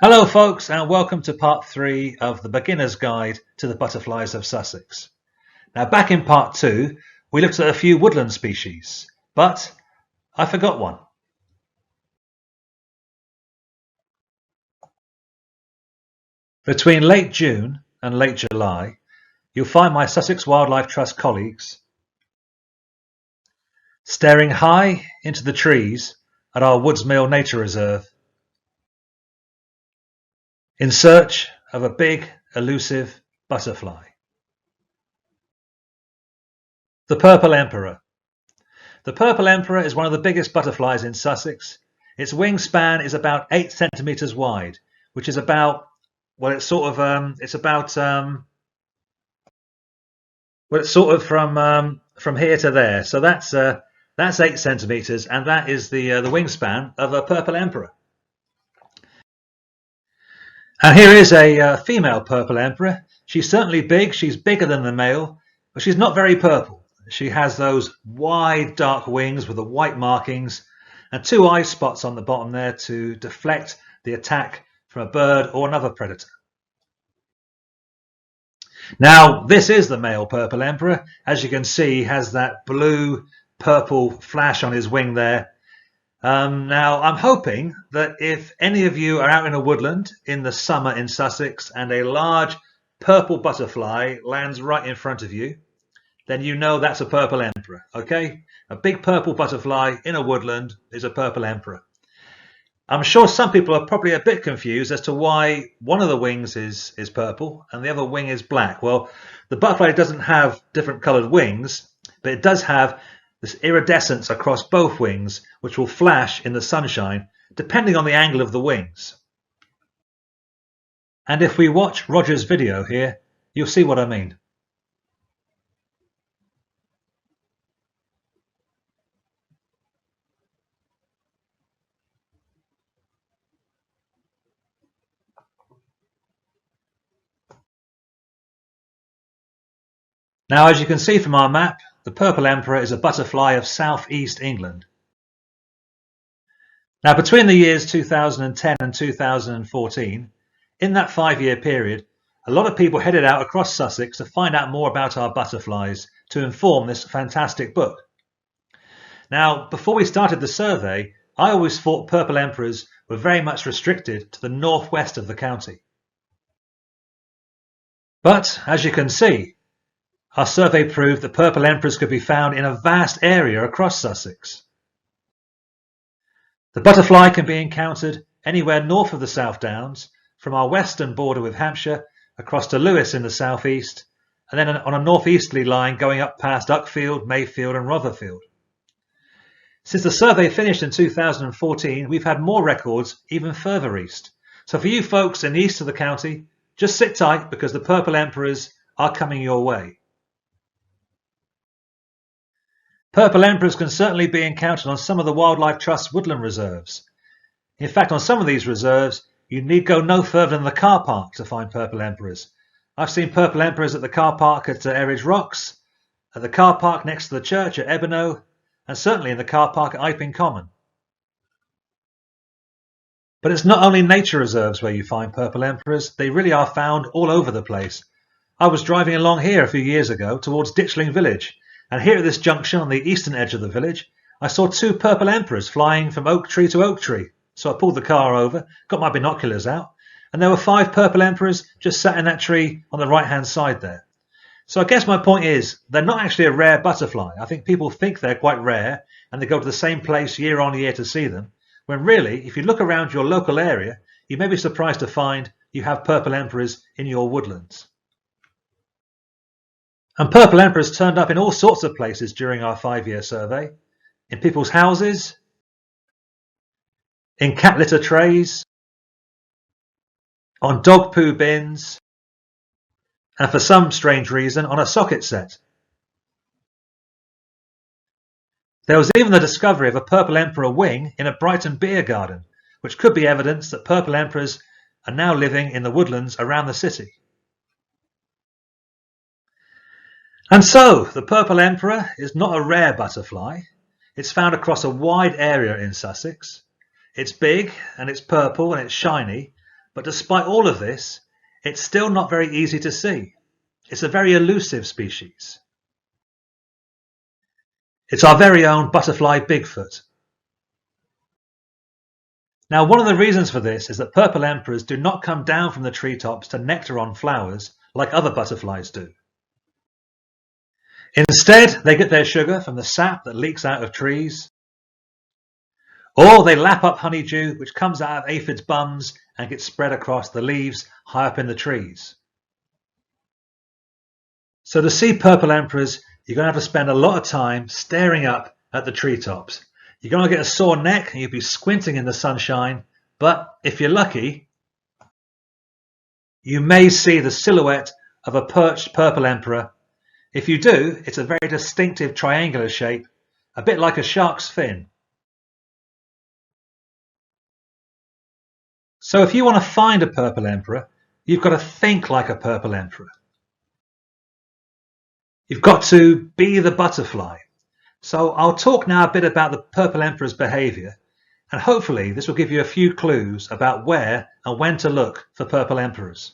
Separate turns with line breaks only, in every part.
Hello folks, and welcome to part 3 of the beginner's guide to the butterflies of Sussex. Now back in part 2 we looked at a few woodland species, but I forgot one. Between late June and late July you'll find my Sussex Wildlife Trust colleagues staring high into the trees at our Woods Mill Nature Reserve in search of a big elusive butterfly. The Purple Emperor. The Purple Emperor is one of the biggest butterflies in Sussex. Its wingspan is about 8 centimetres wide, which is about, it's sort of from here to there. So that's 8 centimetres, and that is the wingspan of a Purple Emperor. And here is a female Purple Emperor. She's certainly big. She's bigger than the male, but she's not very purple. She has those wide dark wings with the white markings and 2 eye spots on the bottom there to deflect the attack from a bird or another predator. Now this is the male Purple Emperor. As you can see, he has that blue purple flash on his wing there. Now I'm hoping that if any of you are out in a woodland in the summer in Sussex and a large purple butterfly lands right in front of you, then you know that's a Purple Emperor, okay? A big purple butterfly in a woodland is a Purple Emperor. I'm sure some people are probably a bit confused as to why one of the wings is purple and the other wing is black. Well, the butterfly doesn't have different coloured wings, but it does have this iridescence across both wings, which will flash in the sunshine, depending on the angle of the wings. And if we watch Roger's video here, you'll see what I mean. Now, as you can see from our map, the Purple Emperor is a butterfly of southeast England. Now, between the years 2010 and 2014, in that 5-year period, a lot of people headed out across Sussex to find out more about our butterflies to inform this fantastic book. Now, before we started the survey, I always thought Purple Emperors were very much restricted to the northwest of the county. But, as you can see, our survey proved that Purple Emperors could be found in a vast area across Sussex. The butterfly can be encountered anywhere north of the South Downs, from our western border with Hampshire, across to Lewes in the southeast, and then on a northeasterly line going up past Uckfield, Mayfield and Rotherfield. Since the survey finished in 2014, we've had more records even further east. So for you folks in the east of the county, just sit tight because the Purple Emperors are coming your way. Purple Emperors can certainly be encountered on some of the Wildlife Trust's woodland reserves. In fact, on some of these reserves, you need go no further than the car park to find Purple Emperors. I've seen Purple Emperors at the car park at Eridge Rocks, at the car park next to the church at Ebenow, and certainly in the car park at Iping Common. But it's not only nature reserves where you find Purple Emperors, they really are found all over the place. I was driving along here a few years ago towards Ditchling Village, and here at this junction on the eastern edge of the village, I saw 2 Purple Emperors flying from oak tree to oak tree. So I pulled the car over, got my binoculars out, and there were 5 Purple Emperors just sat in that tree on the right-hand side there. So I guess my point is, they're not actually a rare butterfly. I think people think they're quite rare, and they go to the same place year on year to see them, when really, if you look around your local area, you may be surprised to find you have Purple Emperors in your woodlands. And Purple Emperors turned up in all sorts of places during our 5-year survey. In people's houses, in cat litter trays, on dog poo bins, and for some strange reason on a socket set. There was even the discovery of a Purple Emperor wing in a Brighton beer garden, which could be evidence that Purple Emperors are now living in the woodlands around the city. And so, the Purple Emperor is not a rare butterfly. It's found across a wide area in Sussex. It's big and it's purple and it's shiny, But despite all of this, it's still not very easy to see. It's a very elusive species. It's our very own butterfly Bigfoot. Now, one of the reasons for this is that purple emperors do not come down from the treetops to nectar on flowers like other butterflies do. Instead, they get their sugar from the sap that leaks out of trees, or they lap up honeydew, which comes out of aphids' bums and gets spread across the leaves high up in the trees. So to see purple emperors, you're going to have to spend a lot of time staring up at the treetops. You're going to get a sore neck and you'll be squinting in the sunshine, but if you're lucky, you may see the silhouette of a perched purple emperor. If you do, it's a very distinctive triangular shape, a bit like a shark's fin. So if you want to find a purple emperor, you've got to think like a purple emperor. You've got to be the butterfly. So I'll talk now a bit about the purple emperor's behaviour, and hopefully this will give you a few clues about where and when to look for purple emperors.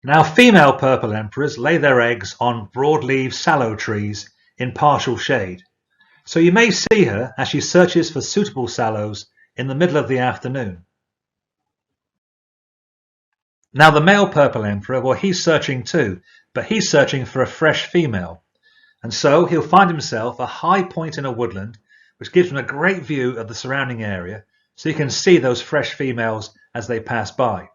Now, female purple emperors lay their eggs on broadleaf sallow trees in partial shade. So you may see her as she searches for suitable sallows in the middle of the afternoon. Now, the male purple emperor, well, he's searching too, but he's searching for a fresh female. And so he'll find himself a high point in a woodland, which gives him a great view of the surrounding area, so you can see those fresh females as they pass by.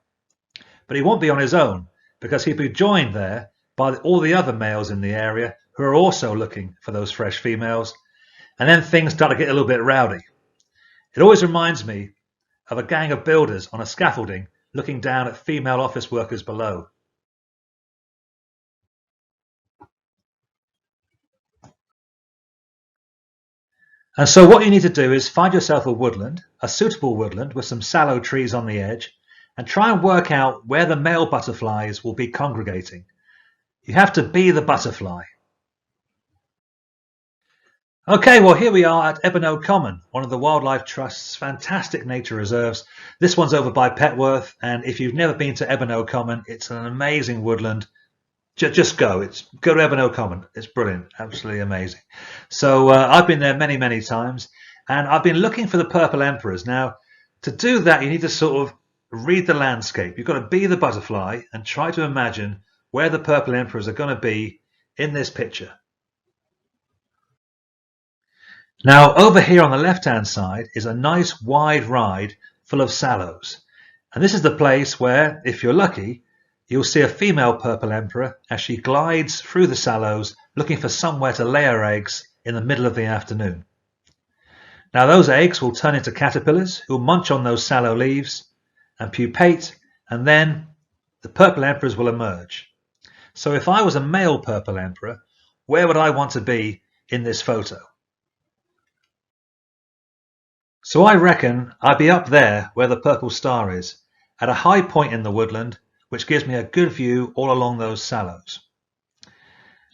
But he won't be on his own, because he'll be joined there by all the other males in the area who are also looking for those fresh females, and then things start to get a little bit rowdy. It always reminds me of a gang of builders on a scaffolding looking down at female office workers below. And so what you need to do is find yourself a woodland, a suitable woodland with some sallow trees on the edge, and try and work out where the male butterflies will be congregating. You have to be the butterfly. Okay, well here we are at Ebano Common, one of the Wildlife Trust's fantastic nature reserves. This one's over by Petworth, and if you've never been to Ebano Common, it's an amazing woodland. Just go. Go to Ebano Common. It's brilliant, absolutely amazing. So I've been there many, many times, and I've been looking for the purple emperors. Now, to do that, you need to sort of read the landscape. You've got to be the butterfly and try to imagine where the purple emperors are going to be in this picture. Now, over here on the left-hand side is a nice wide ride full of sallows, and this is the place where, if you're lucky, you'll see a female purple emperor as she glides through the sallows looking for somewhere to lay her eggs in the middle of the afternoon. Now those eggs will turn into caterpillars who will munch on those sallow leaves and pupate, and then the purple emperors will emerge. So if I was a male purple emperor, where would I want to be in this photo? So I reckon I'd be up there where the purple star is, at a high point in the woodland, which gives me a good view all along those sallows.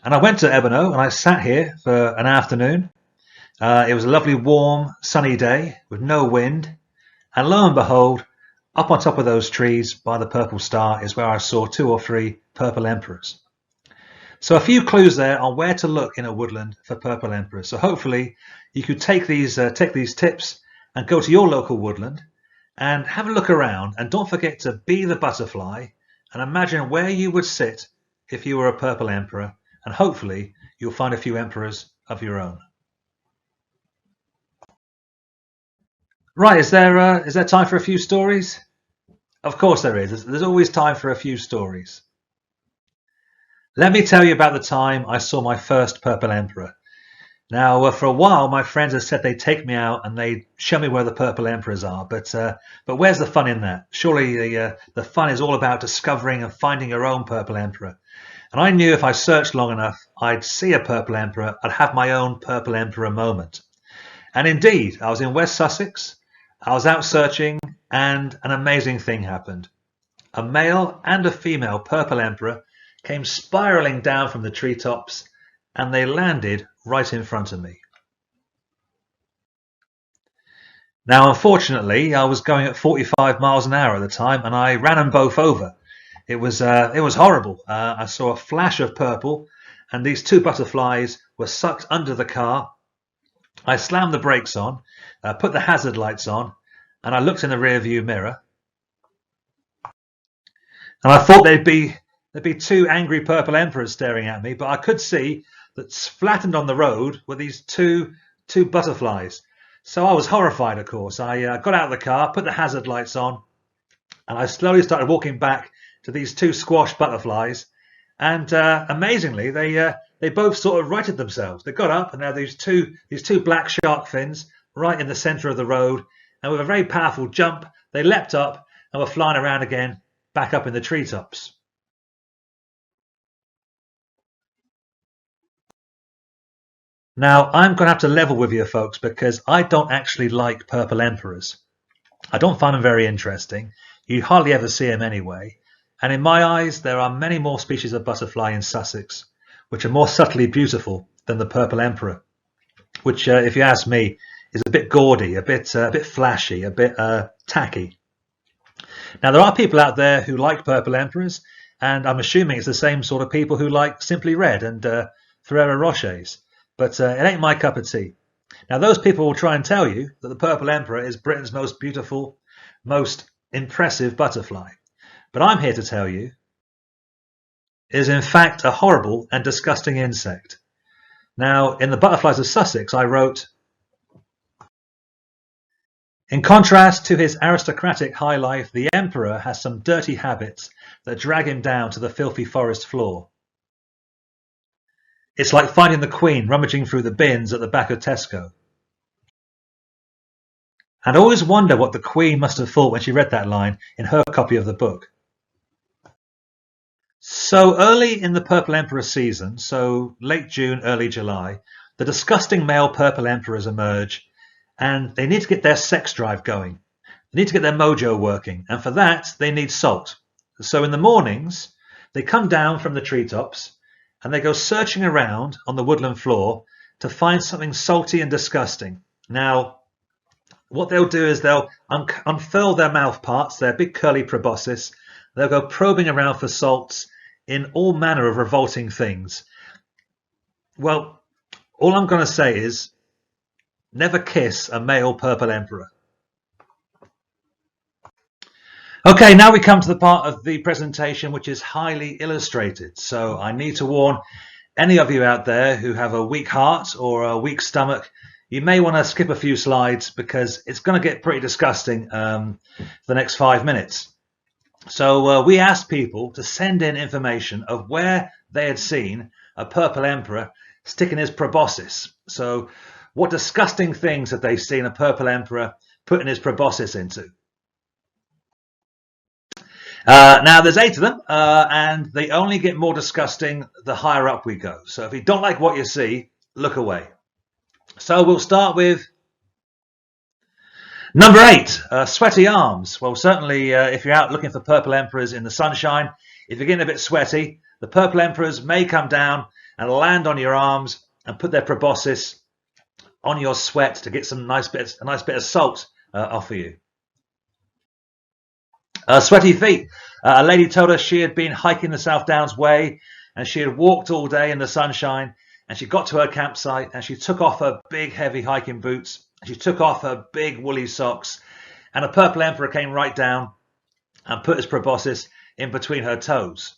And I went to Ebano and I sat here for an afternoon. It was a lovely warm sunny day with no wind, and lo and behold, up on top of those trees by the purple star is where I saw 2 or 3 purple emperors. So a few clues there on where to look in a woodland for purple emperors. So hopefully you could take these tips and go to your local woodland and have a look around, and don't forget to be the butterfly and imagine where you would sit if you were a purple emperor, and hopefully you'll find a few emperors of your own. Right, is there time for a few stories? Of course there is. There's always time for a few stories. Let me tell you about the time I saw my first purple emperor. Now, for a while, my friends have said they'd take me out and they'd show me where the purple emperors are, but where's the fun in that? Surely the fun is all about discovering and finding your own purple emperor. And I knew if I searched long enough, I'd see a purple emperor, I'd have my own purple emperor moment. And indeed, I was in West Sussex, I was out searching, and an amazing thing happened. A male and a female purple emperor came spiraling down from the treetops, and they landed right in front of me. Now, unfortunately, I was going at 45 miles an hour at the time, and I ran them both over. It was horrible. I saw a flash of purple, and these two butterflies were sucked under the car. I slammed the brakes on, put the hazard lights on, and I looked in the rear-view mirror. And I thought there'd be two angry purple emperors staring at me, but I could see that flattened on the road were these two butterflies. So I was horrified, of course. I got out of the car, put the hazard lights on, and I slowly started walking back to these two squashed butterflies. And amazingly, they both sort of righted themselves. They got up, and now these two black shark fins right in the centre of the road. And with a very powerful jump, they leapt up and were flying around again, back up in the treetops. Now, I'm going to have to level with you folks because I don't actually like purple emperors. I don't find them very interesting. You hardly ever see them anyway. And in my eyes, there are many more species of butterfly in Sussex, which are more subtly beautiful than the purple emperor, which, if you ask me, is a bit gaudy, a bit flashy, a bit tacky. Now, there are people out there who like purple emperors, and I'm assuming it's the same sort of people who like Simply Red and Ferrero Rochers. But it ain't my cup of tea. Now, those people will try and tell you that the purple emperor is Britain's most beautiful, most impressive butterfly. But I'm here to tell you it is in fact a horrible and disgusting insect. Now, in the Butterflies of Sussex, I wrote, in contrast to his aristocratic high life, the emperor has some dirty habits that drag him down to the filthy forest floor. It's like finding the Queen rummaging through the bins at the back of Tesco. And I always wonder what the Queen must have thought when she read that line in her copy of the book. So early in the Purple Emperor season, so late June, early July, the disgusting male purple emperors emerge, and they need to get their sex drive going. They need to get their mojo working, and for that they need salt. So in the mornings, they come down from the treetops, and they go searching around on the woodland floor to find something salty and disgusting. Now, what they'll do is they'll unfurl their mouth parts, their big curly proboscis. They'll go probing around for salts in all manner of revolting things. Well, all I'm going to say is never kiss a male purple emperor. Okay, now we come to the part of the presentation which is highly illustrated. So I need to warn any of you out there who have a weak heart or a weak stomach, you may want to skip a few slides because it's going to get pretty disgusting for the next 5 minutes. So we asked people to send in information of where they had seen a purple emperor sticking his proboscis. So what disgusting things had they seen a purple emperor putting his proboscis into? Now there's 8 of them, and they only get more disgusting the higher up we go. So if you don't like what you see, look away. So we'll start with number 8, sweaty arms. Well, certainly if you're out looking for purple emperors in the sunshine, if you're getting a bit sweaty, the purple emperors may come down and land on your arms and put their proboscis on your sweat to get a nice bit of salt off of you. Sweaty feet. A lady told us she had been hiking the South Downs Way and she had walked all day in the sunshine, and she got to her campsite and she took off her big heavy hiking boots, she took off her big woolly socks, and a purple emperor came right down and put his proboscis in between her toes.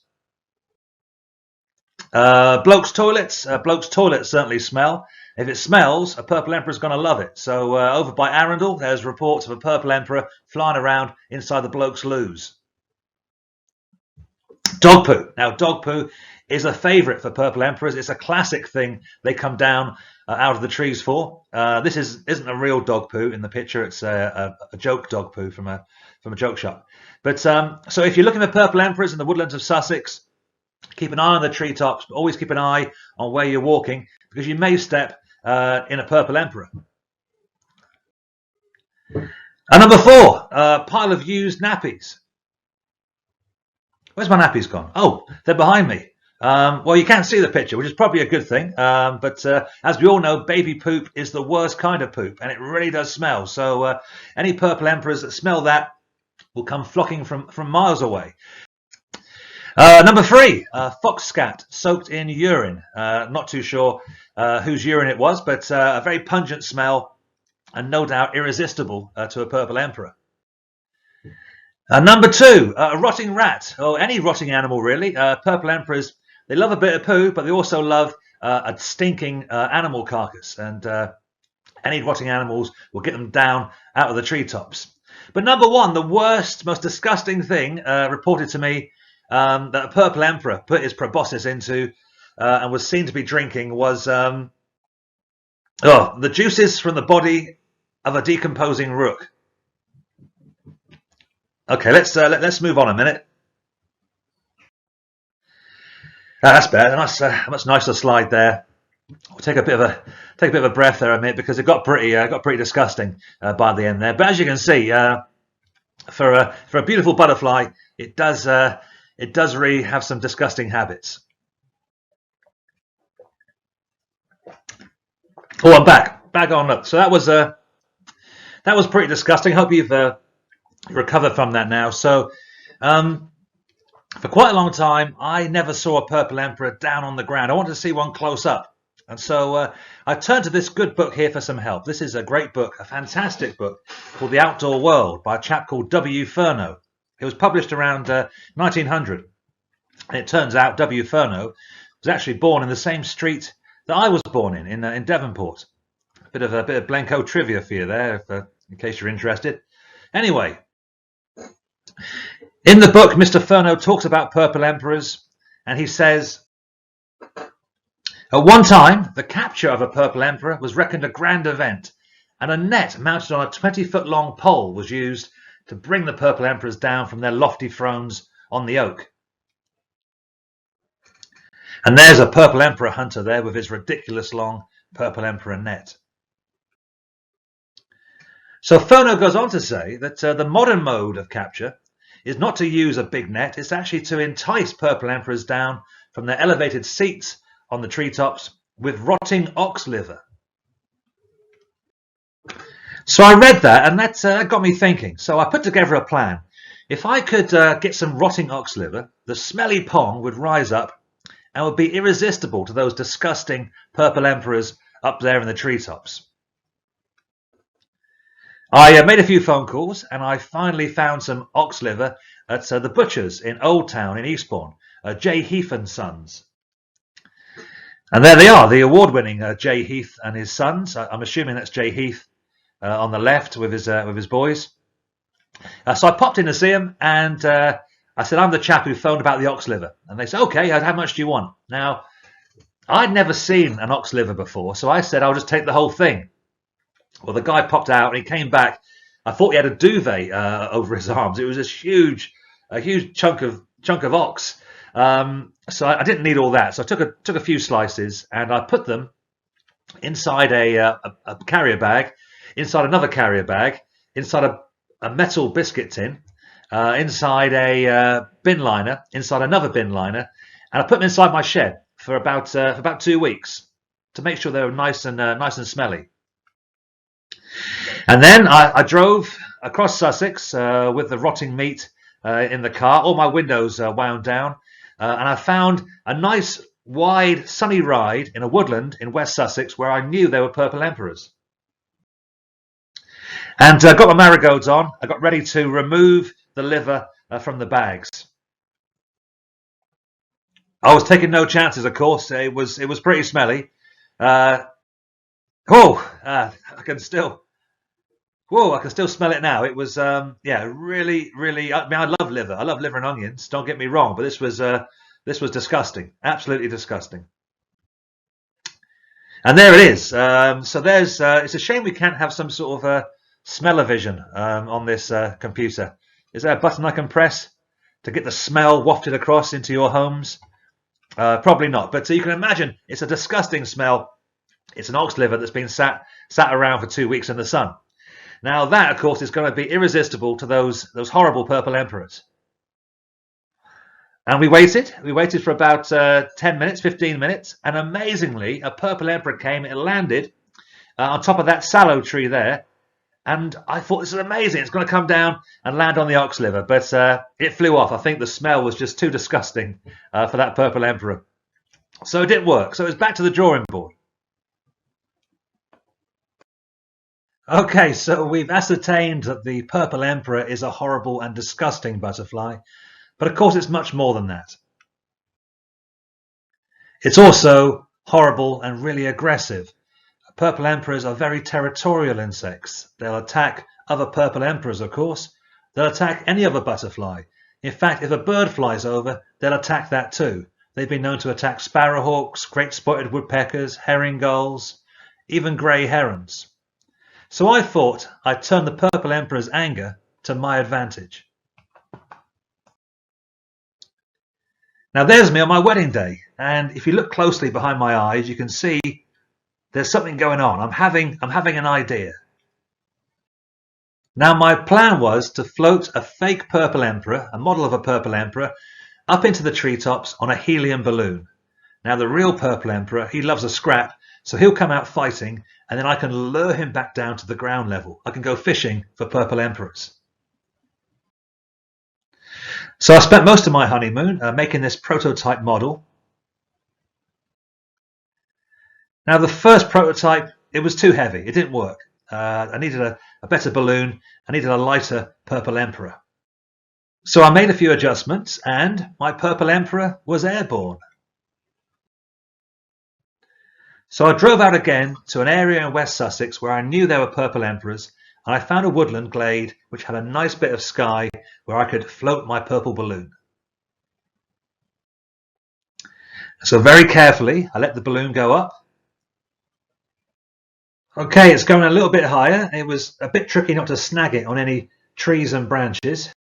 Blokes' toilets certainly smell. If it smells, a purple emperor is going to love it. So over by Arundel, there's reports of a purple emperor flying around inside the blokes' loos. Dog poo. Now, dog poo is a favourite for purple emperors. It's a classic thing they come down out of the trees for. This isn't a real dog poo in the picture. It's a joke dog poo from a joke shop. But so if you're looking for purple emperors in the woodlands of Sussex, keep an eye on the treetops, but always keep an eye on where you're walking because you may step in a purple emperor. And number 4, pile of used nappies. Where's my nappies gone? Oh, they're behind me. Well, you can't see the picture, which is probably a good thing. But as we all know, baby poop is the worst kind of poop, and it really does smell. So any purple emperors that smell that will come flocking from miles away. Number 3, fox scat soaked in urine. Not too sure whose urine it was, but a very pungent smell and no doubt irresistible to a purple emperor. Number 2, a rotting rat, or any rotting animal really. Purple emperors, they love a bit of poo, but they also love a stinking animal carcass, and any rotting animals will get them down out of the treetops. But number 1, the worst, most disgusting thing reported to me that a purple emperor put his proboscis into and was seen to be drinking was the juices from the body of a decomposing rook. Okay, let's move on a minute. That's better. Much nicer slide there. We'll take a bit of a breath there a minute, because it got pretty disgusting by the end there. But as you can see, for a beautiful butterfly, it does really have some disgusting habits. Oh, I'm back on. Look, so that was pretty disgusting. Hope you've recovered from that now. So for quite a long time, I never saw a purple emperor down on the ground. I wanted to see one close up. And so I turned to this good book here for some help. This is a great book, a fantastic book called The Outdoor World by a chap called W. Furneaux. It was published around 1900. And it turns out W. Furneaux was actually born in the same street that I was born in Devonport. A bit of Blencoe trivia for you there, in case you're interested. Anyway, in the book, Mr. Furneaux talks about purple emperors, and he says, at one time, the capture of a purple emperor was reckoned a grand event, and a net mounted on a 20-foot-long pole was used to bring the purple emperors down from their lofty thrones on the oak. And there's a purple emperor hunter there with his ridiculous long purple emperor net. So Furneaux goes on to say that the modern mode of capture is not to use a big net, it's actually to entice purple emperors down from their elevated seats on the treetops with rotting ox liver. So I read that, and that got me thinking. So I put together a plan. If I could get some rotting ox liver, the smelly pong would rise up and would be irresistible to those disgusting purple emperors up there in the treetops. I made a few phone calls, and I finally found some ox liver at the butcher's in Old Town in Eastbourne, J. Heath and Sons. And there they are, the award-winning J. Heath and his sons. I'm assuming that's J. Heath on the left with his boys. So I popped in to see him, and I said, I'm the chap who phoned about the ox liver. And they said, okay, how much do you want? Now, I'd never seen an ox liver before, so I said, I'll just take the whole thing. Well, the guy popped out, and he came back. I thought he had a duvet over his arms. It was a huge chunk of ox. So I didn't need all that. So I took a few slices, and I put them inside a carrier bag, inside another carrier bag, inside a metal biscuit tin, inside a bin liner, inside another bin liner, and I put them inside my shed for about 2 weeks to make sure they were nice and smelly. And then I drove across Sussex with the rotting meat in the car, all my windows wound down, and I found a nice, wide, sunny ride in a woodland in West Sussex where I knew there were purple emperors. And got my marigolds on. I got ready to remove the liver from the bags. I was taking no chances, of course. It was pretty smelly. I can still smell it now. It was really, really. I mean, I love liver. I love liver and onions. Don't get me wrong, but this was disgusting. Absolutely disgusting. And there it is. So there's. It's a shame we can't have some sort of smell-o-vision on this computer. Is there a button I can press to get the smell wafted across into your homes? Probably not. But you can imagine it's a disgusting smell. It's an ox liver that's been sat around for 2 weeks in the sun. Now that, of course, is going to be irresistible to those horrible purple emperors. And we waited for about 10 minutes, 15 minutes, and amazingly, a purple emperor came. It landed on top of that sallow tree there, and I thought, this is amazing, it's going to come down and land on the ox liver, but it flew off. I think the smell was just too disgusting for that purple emperor. So it didn't work, so it was back to the drawing board. Okay, so we've ascertained that the purple emperor is a horrible and disgusting butterfly, but of course it's much more than that. It's also horrible and really aggressive. Purple emperors are very territorial insects. They'll attack other purple emperors, of course. They'll attack any other butterfly. In fact, if a bird flies over, they'll attack that too. They've been known to attack sparrowhawks, great spotted woodpeckers, herring gulls, even grey herons. So I thought I'd turn the purple emperor's anger to my advantage. Now there's me on my wedding day, and if you look closely behind my eyes, you can see there's something going on. I'm having an idea. Now my plan was to float a fake purple emperor, a model of a purple emperor, up into the treetops on a helium balloon. Now the real purple emperor, he loves a scrap, so he'll come out fighting, and then I can lure him back down to the ground level. I can go fishing for purple emperors. So I spent most of my honeymoon making this prototype model. Now the first prototype, it was too heavy. It didn't work. I needed a better balloon. I needed a lighter purple emperor. So I made a few adjustments and my purple emperor was airborne. So I drove out again to an area in West Sussex where I knew there were purple emperors, and I found a woodland glade which had a nice bit of sky where I could float my purple balloon. So very carefully, I let the balloon go up. Okay, it's going a little bit higher. It was a bit tricky not to snag it on any trees and branches.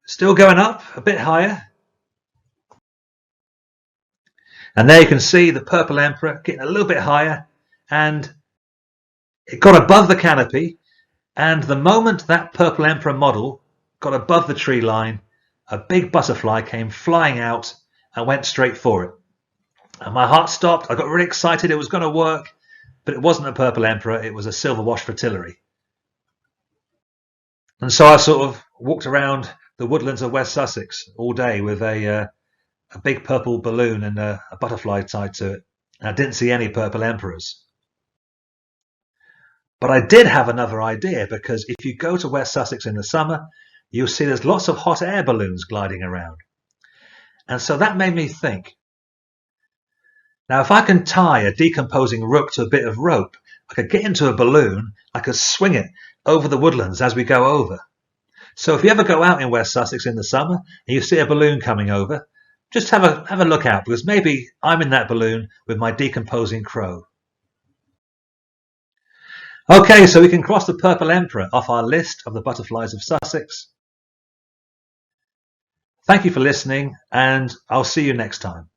Still going up, a bit higher. And there you can see the purple emperor getting a little bit higher, and it got above the canopy, and the moment that purple emperor model got above the tree line, a big butterfly came flying out and went straight for it. And my heart stopped. I got really excited. It was going to work, but it wasn't a purple emperor. It was a silver wash fritillary. And so I sort of walked around the woodlands of West Sussex all day with a big purple balloon and a butterfly tied to it. And I didn't see any purple emperors. But I did have another idea, because if you go to West Sussex in the summer, you'll see there's lots of hot air balloons gliding around. And so that made me think, now if I can tie a decomposing rook to a bit of rope, I could get into a balloon, I could swing it over the woodlands as we go over. So if you ever go out in West Sussex in the summer and you see a balloon coming over, just have a look out, because maybe I'm in that balloon with my decomposing crow. Okay, so we can cross the purple emperor off our list of the butterflies of Sussex. Thank you for listening, and I'll see you next time.